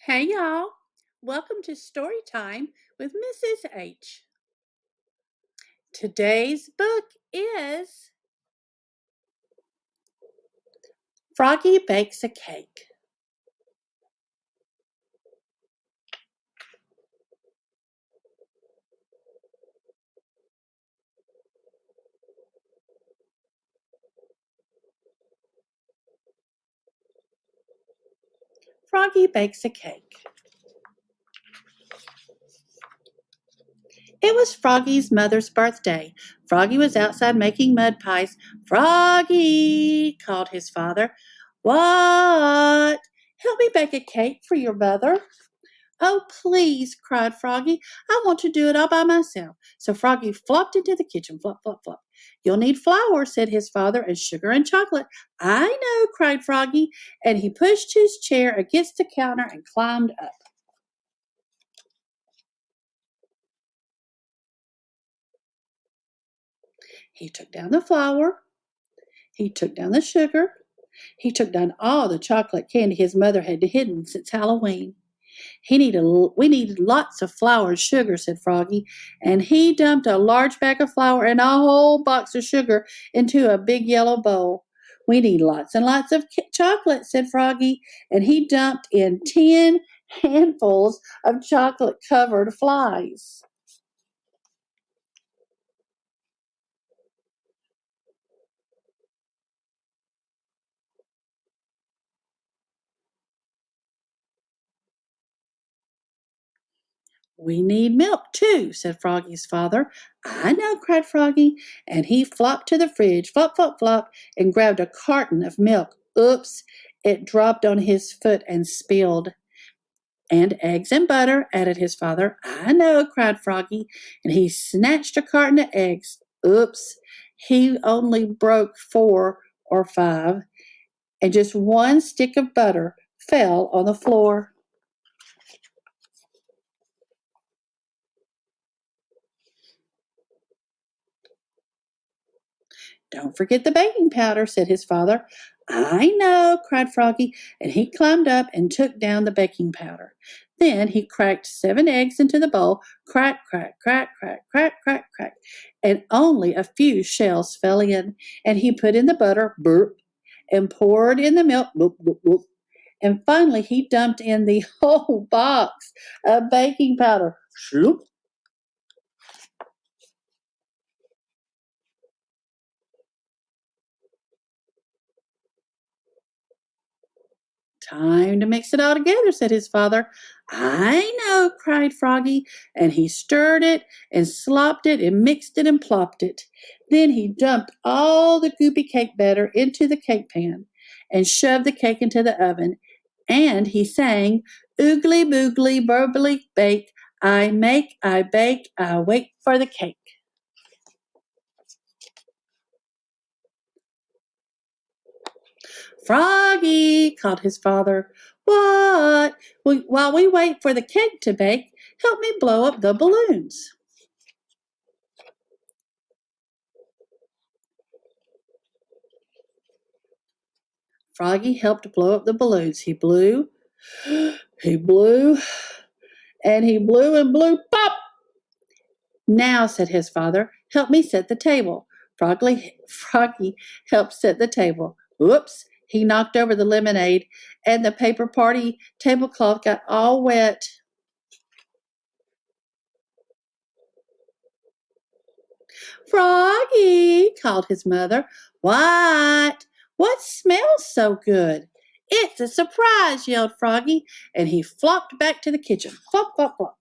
Hey y'all, welcome to Story Time with Mrs. H. Today's book is Froggy Bakes a Cake. Froggy Bakes a Cake. It was Froggy's mother's birthday. Froggy was outside making mud pies. Froggy, called his father. What? Help me bake a cake for your mother. Oh, please, cried Froggy. I want to do it all by myself. So Froggy flopped into the kitchen. Flop, flop, flop. You'll need flour, said his father, and sugar and chocolate. I know, cried Froggy, and he pushed his chair against the counter and climbed up. He took down the flour. He took down the sugar. He took down all the chocolate candy his mother had hidden since Halloween. We needed lots of flour and sugar, said Froggy, and he dumped a large bag of flour and a whole box of sugar into a big yellow bowl. We need lots and lots of chocolate, said Froggy, and he dumped in 10 handfuls of chocolate covered flies. We need milk too, said Froggy's father. I know, cried Froggy, and he flopped to the fridge, flop, flop, flop, and grabbed a carton of milk. Oops, it dropped on his foot and spilled. And eggs and butter, added his father. I know, cried Froggy, and he snatched a carton of eggs. Oops, he only broke 4 or 5, and just one stick of butter fell on the floor. Don't forget the baking powder, said his father. I know, cried Froggy, and he climbed up and took down the baking powder. Then he cracked 7 eggs into the bowl, crack, crack, crack, crack, crack, crack, crack, and only a few shells fell in. And he put in the butter, burp, and poured in the milk, boop, boop, boop. And finally he dumped in the whole box of baking powder, sloop. Time to mix it all together, said his father. I know, cried Froggy, and he stirred it and slopped it and mixed it and plopped it. Then he dumped all the goopy cake batter into the cake pan and shoved the cake into the oven. And he sang, Oogly boogly burbly bake, I make, I bake, I wait for the cake. Froggy, called his father. What? While we wait for the cake to bake, help me blow up the balloons. Froggy helped blow up the balloons. He blew, he blew, and he blew and blew. Pop! Now, said his father, help me set the table. Froggy helped set the table. Whoops! He knocked over the lemonade, and the paper party tablecloth got all wet. Froggy, called his mother. What? What smells so good? It's a surprise, yelled Froggy, and he flopped back to the kitchen. Flop, flop, flop.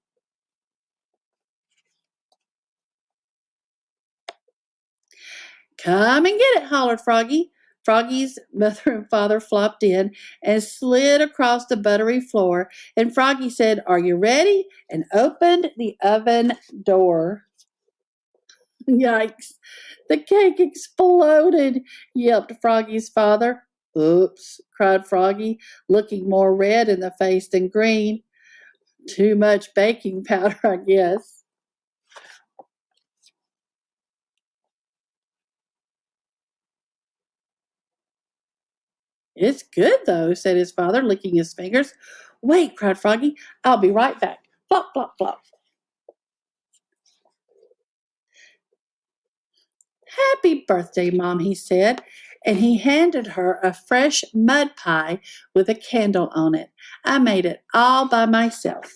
Come and get it, hollered Froggy. Froggy's mother and father flopped in and slid across the buttery floor, and Froggy said, Are you ready? And opened the oven door. Yikes. The cake exploded, yelped Froggy's father. Oops, cried Froggy, looking more red in the face than green. Too much baking powder, I guess. It's good, though, said his father, licking his fingers. Wait, cried Froggy. I'll be right back. Flop, flop, flop. Happy birthday, Mom, he said, and he handed her a fresh mud pie with a candle on it. I made it all by myself.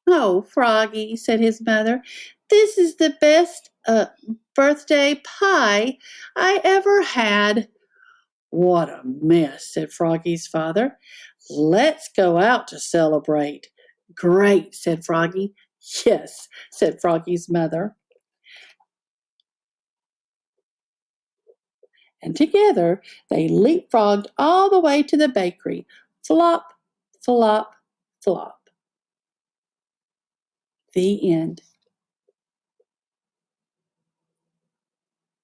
Oh, Froggy, said his mother, this is the best birthday pie I ever had. What a mess, said Froggy's father. Let's go out to celebrate. Great, said Froggy. Yes, said Froggy's mother. And together they leapfrogged all the way to the bakery. Flop, flop, flop. The end.